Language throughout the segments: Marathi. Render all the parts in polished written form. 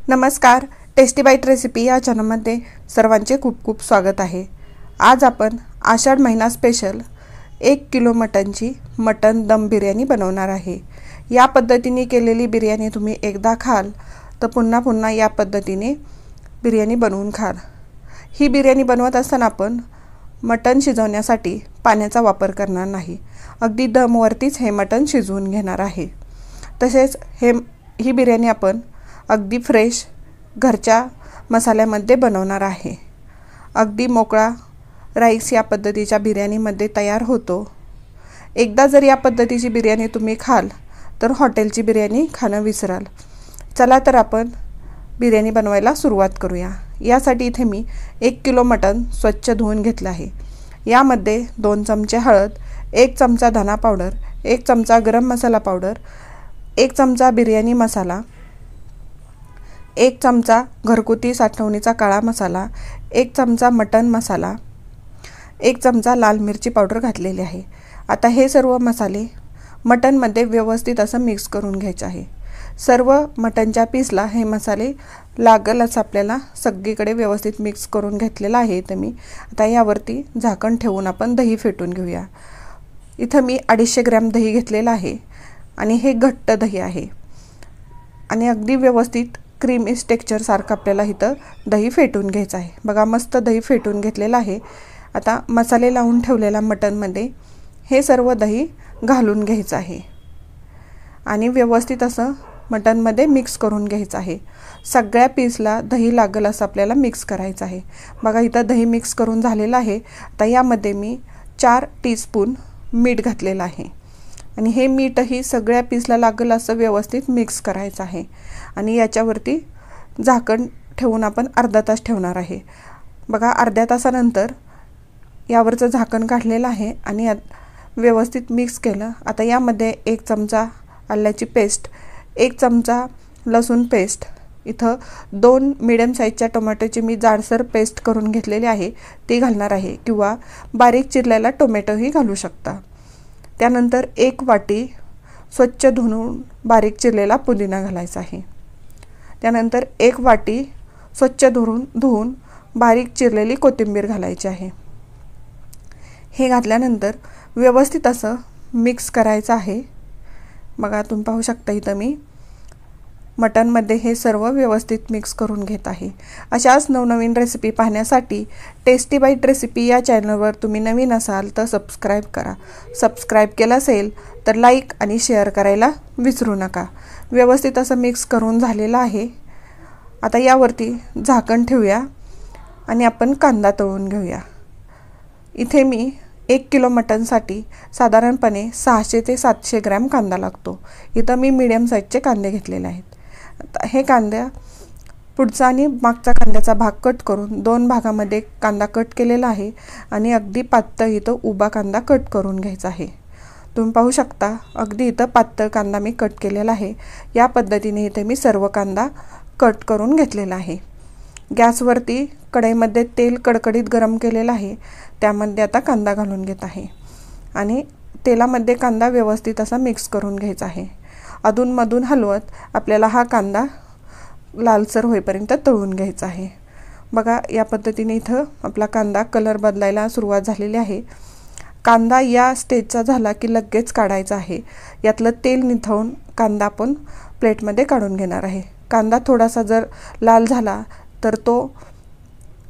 नमस्कार, टेस्टी बाईट रेसिपी या चॅनलमध्ये सर्वांचे खूप खूप स्वागत आहे। आज आपण आषाढ महिना स्पेशल 1 किलो मटनची मटन दम बिर्याणी बनवणार आहे। या पद्धतीने केलेली बिर्याणी तुम्ही एकदा खाल तर पुन्हा पुन्हा या पद्धतीने बिर्याणी बनवून खाल। ही बिर्याणी बनवत असताना आपण मटन शिजवण्यासाठी पाण्याचा वापर करणार नाही, अगदी दमवरतीच हे मटन शिजवून घेणार आहे। तसेच ही बिर्याणी आपण अगदी फ्रेश घरच्या मसाल्यामध्ये बनवणार आहे। अगदी मोकळा राईस या पद्धतीच्या बिर्याणीमध्ये तयार होतो। एकदा जर या पद्धतीची बिर्याणी तुम्ही खाल तर हॉटेलची बिर्याणी खाणं विसराल। चला तर आपण बिर्याणी बनवायला सुरुवात करूया। यासाठी इथे मी 1 किलो मटन स्वच्छ धुवून घेतलं आहे। यामध्ये 2 चमचे हळद, 1 चमचा धना पावडर, 1 चमचा गरम मसाला पावडर, 1 चमचा बिर्याणी मसाला, 1 चमचा घरगुती साठवणीचा काळा मसाला, 1 चमचा मटन मसाला, 1 चमचा लाल मिरची पावडर घातलेली आहे। आता हे सर्व मसाले मटनमध्ये व्यवस्थित असं मिक्स करून घ्यायचे आहे। सर्व मटनच्या पीसला हे मसाले लागल असं आपल्याला सगळीकडे व्यवस्थित मिक्स करून घेतलेला आहे। तर मी आता यावरती झाकण ठेवून आपण दही फेटून घेऊया। इथं मी 250 ग्रॅम दही घेतलेला आहे आणि हे घट्ट दही आहे आणि अगदी व्यवस्थित क्रीमी टेक्स्चर सारखं आपल्याला इथं दही फेटून घ्यायचं आहे। बघा, मस्त दही फेटून घेतलेलं आहे। आता मसाले लावून ठेवलेल्या मटनमध्ये हे सर्व दही घालून घ्यायचं आहे आणि व्यवस्थित असं मटनमध्ये मिक्स करून घ्यायचं आहे। सगळ्या पीसला दही लागल असं आपल्याला मिक्स करायचं आहे। बघा, इथं दही मिक्स करून झालेलं आहे। आता यामध्ये मी 4 टीस्पून मीठ घातलेलं आहे आणि हे मीठही सगळ्या पीसला लागल असं व्यवस्थित मिक्स करायचं आहे आणि याच्यावरती झाकण ठेवून आपण अर्धा तास ठेवणार आहे। बघा, अर्ध्या तासानंतर यावरचं झाकण काढलेलं आहे आणि व्यवस्थित मिक्स केलं। आता यामध्ये 1 चमचा आल्याची पेस्ट, 1 चमचा लसूण पेस्ट, इथं 2 मीडियम साईजच्या टोमॅटोची मी जाडसर पेस्ट करून घेतलेली आहे ती घालणार आहे, किंवा बारीक चिरलेला टोमॅटोही घालू शकता। त्यानंतर 1 वाटी स्वच्छ धुवून बारीक चिरलेला पुदिना घालायचा आहे। त्यानंतर 1 वाटी स्वच्छ धुवून बारीक चिरलेली कोथिंबीर घालायची आहे। हे घातल्यानंतर व्यवस्थित असं मिक्स करायचं आहे। बघा, तुम्ही पाहू शकता इथं मी मटनमध्ये हे सर्व व्यवस्थित मिक्स करून घेत आहे। अशाच नवनवीन रेसिपी पाहण्यासाठी टेस्टी बाईट रेसिपी या चॅनलवर तुम्ही नवीन असाल तर सबस्क्राईब करा। सबस्क्राईब केलं असेल तर लाईक आणि शेअर करायला विसरू नका। व्यवस्थित असं मिक्स करून झालेलं आहे। आता यावरती झाकण ठेवूया आणि आपण कांदा तळून घेऊया। इथे मी 1 किलो मटनसाठी साधारणपणे 600 ते 700 ग्रॅम कांदा लागतो। इथं मी मीडियम साईजचे कांदे घेतलेले आहेत। हे कांदा पुढचा आणि मागचा कांद्याचा भाग कट करून 2 भागामध्ये कांदा कट केलेला आहे आणि अगदी पातळ इथं उभा कांदा कट करून घ्यायचा आहे। तुम्ही पाहू शकता अगदी इथं पातळ कांदा मी कट केलेला आहे। या पद्धतीने इथे मी सर्व कांदा कट करून घेतलेला आहे। गॅसवरती कढईमध्ये तेल कडकडीत गरम केलेलं आहे, त्यामध्ये आता कांदा घालून घेत आहे आणि तेलामध्ये कांदा व्यवस्थित असा मिक्स करून घ्यायचा आहे। अधूनमधून हलवत आपल्याला हा कांदा लालसर होईपर्यंत तळून घ्यायचा आहे। बघा, या पद्धतीने इथं आपला कांदा कलर बदलायला सुरुवात झालेली आहे। कांदा या स्टेजचा झाला की लगेच काढायचा आहे। यातलं तेल निथळून कांदा आपण प्लेटमध्ये काढून घेणार आहे। कांदा थोडासा जर लाल झाला तर तो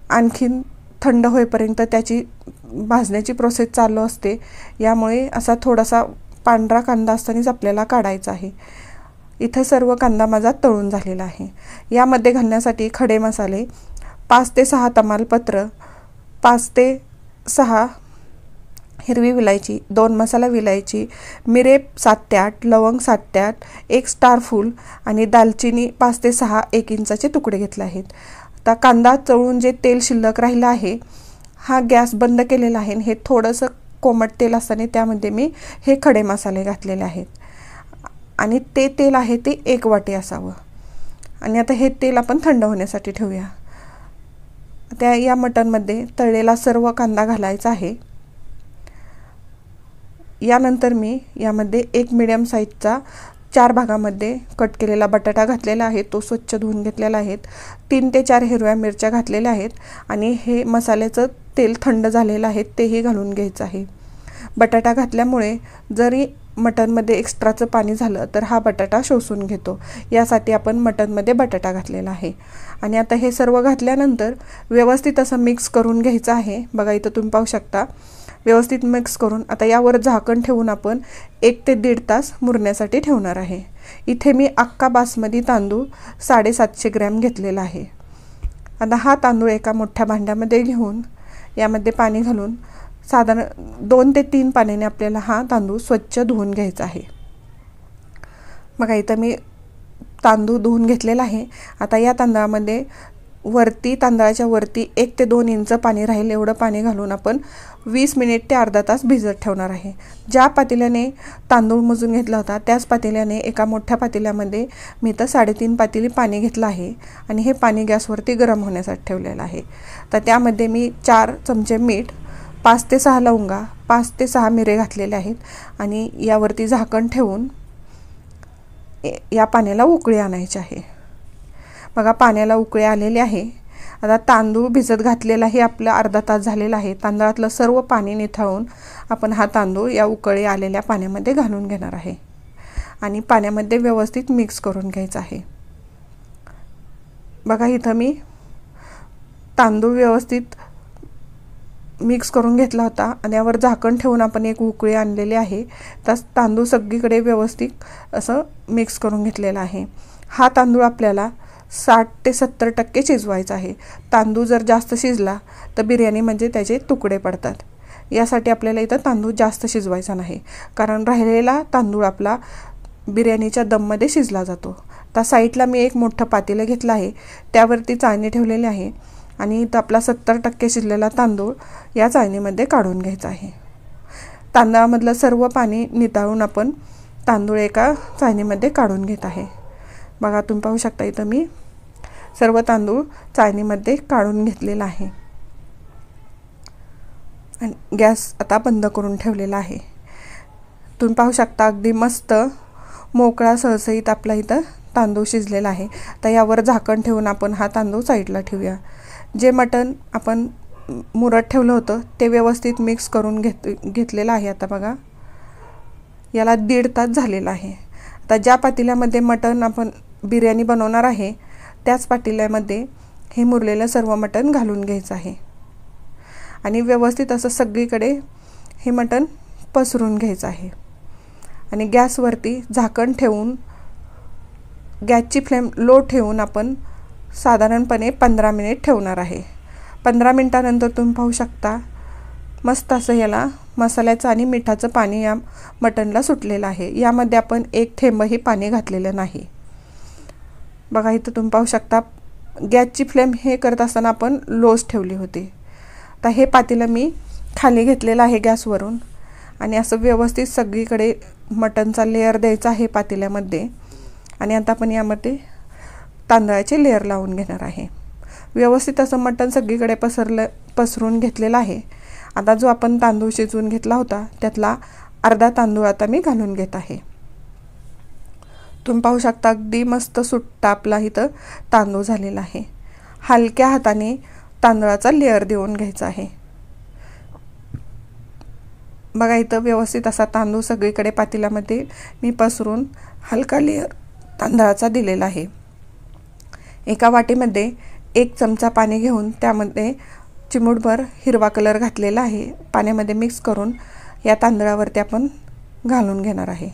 आणखीन थंड होईपर्यंत त्याची भाजण्याची प्रोसेस चालू असते, यामुळे असा थोडासा पांढरा कांदा असतानाच आपल्याला काढायचा आहे। इथे सर्व कांदा माझा तळून झालेला आहे। यामध्ये घालण्यासाठी खडे मसाले 5 ते 6 तमालपत्र, 5 ते 6 हिरवी विलायची, 2 मसाला विलायची, मिरे 7 ते 8, लवंग 7 ते 8, 1 स्टार फूल आणि दालचिनी 5 ते 6 1 इंचाचे तुकडे घेतले आहेत। आता कांदा तळून जे तेल शिल्लक राहिलं आहे, हा गॅस बंद केलेला आहे। हे थोडंसं कोमट तेल असताना त्यामध्ये मी हे खडे मसाले घातलेले आहेत आणि ते तेल आहे ते 1 वाटी असावं आणि आता हे तेल आपण थंड होण्यासाठी ठेवूया। त्या या मटनमध्ये तळलेला सर्व कांदा घालायचा आहे। यानंतर मी यामध्ये 1 मीडियम साईजचा 4 भागामध्ये कट केलेला बटाटा घातलेला आहे, तो स्वच्छ धुवून घेतलेला आहे. 3 ते 4 हिरव्या मिरच्या घातलेल्या आहेत आणि हे मसाल्याचं तेल थंड झालेलं आहे तेही घालून घ्यायचं आहे. बटाटा घातल्यामुळे जरी मटनमध्ये एक्स्ट्राचं पाणी झालं तर हा बटाटा शोषून घेतो, यासाठी आपण मटनमध्ये बटाटा घातलेला आहे. आणि आता हे सर्व घातल्यानंतर व्यवस्थित असं मिक्स करून घ्यायचं आहे. बघा इथं तुम्ही पाहू शकता, व्यवस्थित मिक्स करून आता यावर झाकण ठेवून आपण 1 ते 1.5 तास मुरण्यासाठी ठेवणार आहे. इथे मी अख्खा बासमती तांदूळ 750 ग्रॅम घेतलेला आहे. आता हा तांदूळ एका मोठ्या भांड्यामध्ये घेऊन यामध्ये पाणी घालून साधारण 2 ते 3 पाण्याने आपल्याला हा तांदूळ स्वच्छ धुवून घ्यायचा आहे. बघा इथं मी तांदूळ धुवून घेतलेला आहे. आता या तांदळामध्ये तांदळाच्या वरती 1 ते 2 इंच पाणी राहील एवढं पाणी घालून आपण 20 मिनिट ते अर्धा तास भिजत ठेवणार आहे. ज्या पातेल्याने तांदूळ मोजून घेतला होता त्याच पातेल्याने एका मोठ्या पातेल्यामध्ये मी तर 3.5 पातेली पाणी घेतलं आहे आणि हे पाणी गॅसवरती गरम होण्यासाठी ठेवलेलं आहे. तर त्यामध्ये मी 4 चमचे मीठ, 5 ते 6 लवंगा, 5 ते 6 मिरे घातलेले आहेत आणि यावरती झाकण ठेवून या पाण्याला उकळी आणायची आहे. बघा पाण्याला उकळी आलेली आहे. आता तांदूळ भिजत घातलेला हे आपला अर्धा तास झालेला आहे. तांदळातलं सर्व पाणी निथळून आपण हा तांदूळ या उकळी आलेल्या पाण्यामध्ये घालून घेणार आहे आणि पाण्यामध्ये व्यवस्थित मिक्स करून घ्यायचं आहे. बघा इथं मी तांदूळ व्यवस्थित मिक्स करून घेतला होता आणि यावर झाकण ठेवून आपण एक उकळी आणलेली आहे. त्यास तांदूळ सगळीकडे व्यवस्थित असं मिक्स करून घेतलेला आहे. हा तांदूळ आपल्याला 60 ते 70% शिजवायचा आहे. तांदूळ जर जास्त शिजला तर बिर्याणी म्हणजे त्याचे तुकडे पडतात. यासाठी आपल्याला इथं तांदूळ जास्त शिजवायचा नाही, कारण राहिलेला तांदूळ आपला बिर्याणीच्या दममध्ये शिजला जातो. त्या साईडला मी एक मोठं पातेलं घेतलं आहे, त्यावरती चाळणी ठेवलेली आहे आणि इथं आपला 70% शिजलेला तांदूळ या चाळणीमध्ये काढून घ्यायचा आहे. तांदळामधलं सर्व पाणी निथळून आपण तांदूळ एका चाळणीमध्ये काढून घेत आहे. बघा तुम्ही पाहू शकता इथं मी सर्व तांदूळ चाळणीमध्ये काढून घेतलेला आहे आणि गॅस आता बंद करून ठेवलेला आहे. तुम्ही पाहू शकता अगदी मस्त मोकळा सळसळीत आपला इथं तांदूळ शिजलेला आहे. तर यावर झाकण ठेवून आपण हा तांदूळ साईडला ठेवूया. जे मटण आपण मुरत ठेवलं होतं ते व्यवस्थित मिक्स करून घेतलेलं आहे. आता बघा याला 1.5 तास झालेला आहे. आता ज्या पातेल्यामध्ये मटण आपण बिर्याणी बनवणार आहे त्याच पातेल्यामध्ये हे मुरलेलं सर्व मटण घालून घ्यायचं आहे आणि व्यवस्थित असं सगळीकडे हे मटण पसरून घ्यायचं आहे आणि गॅसवरती झाकण ठेवून गॅसची फ्लेम लो ठेवून आपण साधारणपणे 15 मिनिट ठेवणार आहे. 15 मिनिटानंतर तुम्ही पाहू शकता मस्त असं याला मसाल्याचं आणि मिठाचं पाणी या मटणला सुटलेलं आहे. यामध्ये आपण 1 थेंबही पाणी घातलेलं नाही. बघा इथं तुम्ही पाहू शकता गॅसची फ्लेम हे करत असताना आपण लोच ठेवली होती. आता हे पातेलं मी खाली घेतलेलं आहे गॅसवरून आणि असं व्यवस्थित सगळीकडे मटणचा लेअर द्यायचा आहे पातेल्यामध्ये आणि आता आपण यामध्ये तांदळाचे लेअर लावून घेणार आहे. व्यवस्थित असं मटण सगळीकडे पसरून घेतलेलं आहे. आता जो आपण तांदूळ शिजवून घेतला होता त्यातला अर्धा तांदूळ आता मी घालून घेत आहे. तुम्ही पाहू शकता अगदी मस्त सुट्टा आपला इथं तांदूळ झालेला आहे. हलक्या हाताने तांदळाचा लेअर देऊन घ्यायचा आहे. बघा इथं व्यवस्थित असा तांदूळ सगळीकडे पातेल्यामध्ये मी पसरून हलका लेअर तांदळाचा दिलेला आहे. एका वाटीमध्ये 1 चमचा पाणी घेऊन त्यामध्ये चिमूटभर हिरवा कलर घातलेला आहे. पाण्यामध्ये मिक्स करून या तांदळावरती आपण घालून घेणार आहे.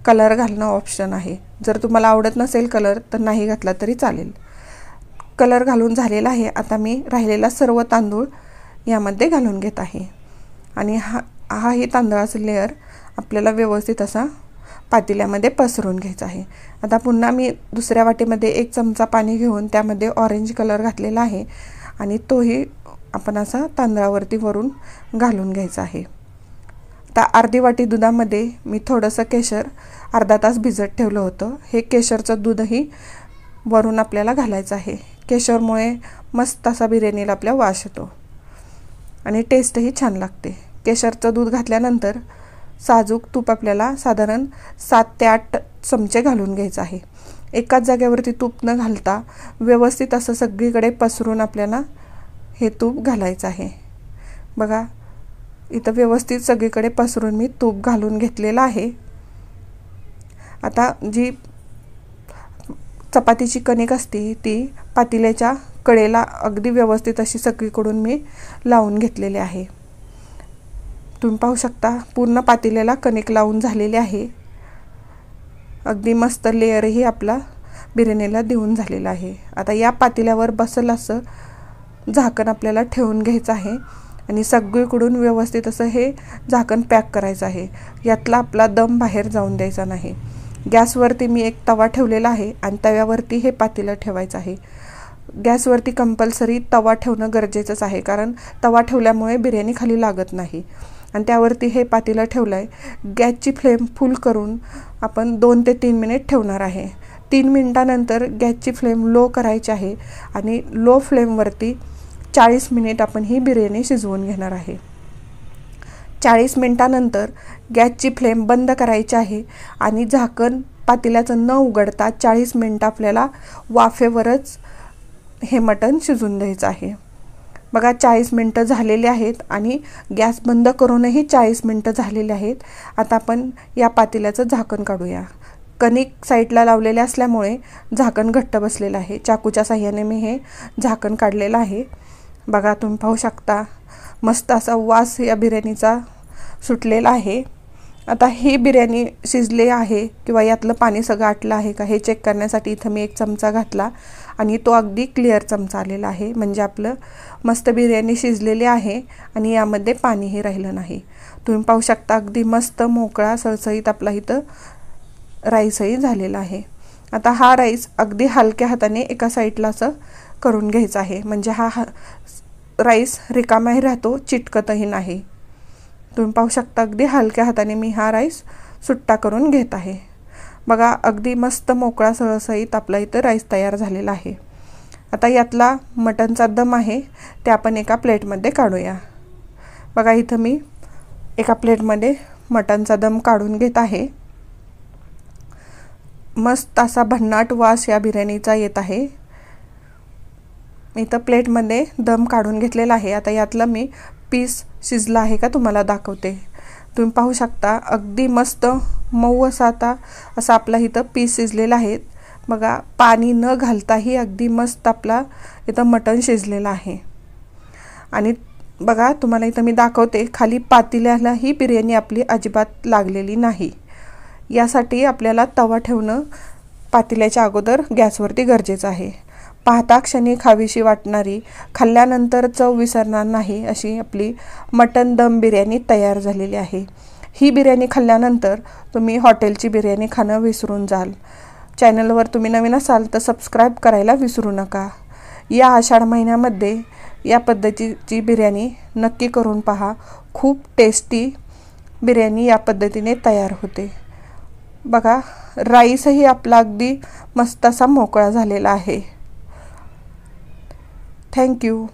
कलर घालणं ऑप्शन आहे. जर तुम्हाला आवडत नसेल कलर तर नाही घातला तरी चालेल. कलर घालून झालेला आहे. आता मी राहिलेला सर्व तांदूळ यामध्ये घालून घेत आहे आणि हाही तांदळाचा लेअर आपल्याला व्यवस्थित असा पातेल्यामध्ये पसरून घ्यायचा आहे. आता पुन्हा मी दुसऱ्या वाटीमध्ये 1 चमचा पाणी घेऊन त्यामध्ये ऑरेंज कलर घातलेला आहे आणि तोही आपण असा तांदळावरती वरून घालून घ्यायचा आहे. आता अर्धी वाटी दुधामध्ये मी थोडंसं केशर अर्धा तास भिजत ठेवलं होतं. हे केशरचं दूधही वरून आपल्याला घालायचं आहे. केशरमुळे मस्त असा बिर्याणीला आपल्या वास येतो आणि टेस्टही छान लागते. केशरचं दूध घातल्यानंतर साजूक तूप आपल्याला साधारण 7 ते 8 चमचे घालून घ्यायचं आहे। एकाच जागेवरती तूप न घालता व्यवस्थित असं सगळीकडे पसरून आपल्याला हे तूप घालायचं आहे। बघा इथं व्यवस्थित सगळीकडे पसरून मी तूप घालून घेतलेलं आहे। आता जी चपातीची कणिक असते ती पातेल्याच्या कडेला अगदी व्यवस्थित अशी सगळीकडून मी लावून घेतलेली आहे। तुम्ही पाहू शकता पूर्ण पातेल्याला कणिक लावून झालेली आहे। अगदी मस्त लेअरही आपला बिर्याणीला देऊन झालेला आहे। आता या पातेल्यावर बसल असं झाकण आपल्याला ठेवून घ्यायचं आहे आणि सगळीकडून व्यवस्थित असं हे झाकण पॅक करायचं आहे। यातला आपला दम बाहेर जाऊन द्यायचा नाही। गॅसवरती मी एक तवा ठेवलेला आहे आणि तव्यावरती हे पातेलं ठेवायचं आहे। गॅसवरती कंपल्सरी तवा ठेवणं गरजेचंच आहे, कारण तवा ठेवल्यामुळे बिर्याणी खाली लागत नाही। आणि त्यावरती हे पातेलं ठेवलं आहे। गॅसची फ्लेम फुल करून आपण 2 ते 3 मिनिट ठेवणार आहे। 3 मिनिटानंतर गॅसची फ्लेम लो करायची आहे आणि लो फ्लेमवरती 40 मिनिट आपण ही बिर्याणी शिजवून घेणार आहे। 40 मिनिटानंतर गॅसची फ्लेम बंद करायची आहे आणि झाकण पातेल्याचं न उघडता 40 मिनिट आपल्याला वाफेवरच हे मटण शिजून द्यायचं आहे। बघा 40 मिनिटं झालेली आहेत आणि गॅस बंद करूनही 40 मिनिटं झालेली आहेत। आता आपण या पातेल्याचं झाकण काढूया। कणिक साईडला लावलेले असल्यामुळे झाकण घट्ट बसलेलं आहे। चाकूच्या साहाय्याने मी हे झाकण काढलेलं आहे। बघा तुम्ही पाहू शकता मस्त असा वास या बिर्याणीचा सुटलेला आहे। आता ही बिर्याणी शिजली आहे किंवा यातलं पाणी सगळं आटलं आहे का हे चेक करण्यासाठी इथं मी 1 चमचा घातला आणि तो अगदी क्लिअर चमचा आलेला आहे, म्हणजे आपलं मस्त बिर्याणी शिजलेली आहे आणि यामध्ये पाणीही राहिलं नाही। तुम्ही पाहू शकता अगदी मस्त मोकळा सळसळीत आपला इथं राईसही झालेला आहे। आता हा राईस अगदी हलक्या हाताने एका साईडला असं करून घ्यायचा आहे, म्हणजे हा राईस रिकामाही राहतो, चिटकतही नाही। तुम्ही पाहू शकता अगदी हलक्या हाताने मी हा राईस सुट्टा करून घेत आहे। बघा अगदी मस्त मोकळा सळसळीत आपला इथं राईस तयार झालेला आहे। आता यातला मटणचा दम आहे ते आपण एका प्लेटमध्ये काढूया। बघा इथं मी एका प्लेटमध्ये मटणचा दम काढून घेत आहे। मस्त असा भन्नाट वास या बिर्याणीचा येत आहे। इथं प्लेटमध्ये दम काढून घेतलेला आहे। आता यातलं मी पीस शिजला आहे का तुम्हाला दाखवते। तुम्ही पाहू शकता अगदी मस्त मऊ असा असा आपला इथं पीस शिजलेला आहे। बघा पाणी न घालताही अगदी मस्त आपला इथं मटण शिजलेलं आहे। आणि बघा तुम्हाला इथं मी दाखवते खाली पातेल्याला ही बिर्याणी आपली अजिबात लागलेली नाही। यासाठी आपल्याला तवा ठेवणं पातेल्याच्या अगोदर गॅसवरती गरजेचं आहे। पाहता क्षणी खावीशी वाटणारी, खाल्ल्यानंतर चव विसरणार नाही अशी आपली मटण दम बिर्याणी तयार झालेली आहे। ही बिर्याणी खाल्ल्यानंतर तुम्ही हॉटेलची बिर्याणी खाणं विसरून जाल। चॅनलवर तुम्ही नवीन असाल तर सबस्क्राईब करायला विसरू नका। या आषाढ महिन्यामध्ये या पद्धतीची बिर्याणी नक्की करून पहा। खूप टेस्टी बिर्याणी या पद्धतीने तयार होते। बघा राईसही आपला अगदी मस्त असा मोकळा झालेला आहे। Thank you.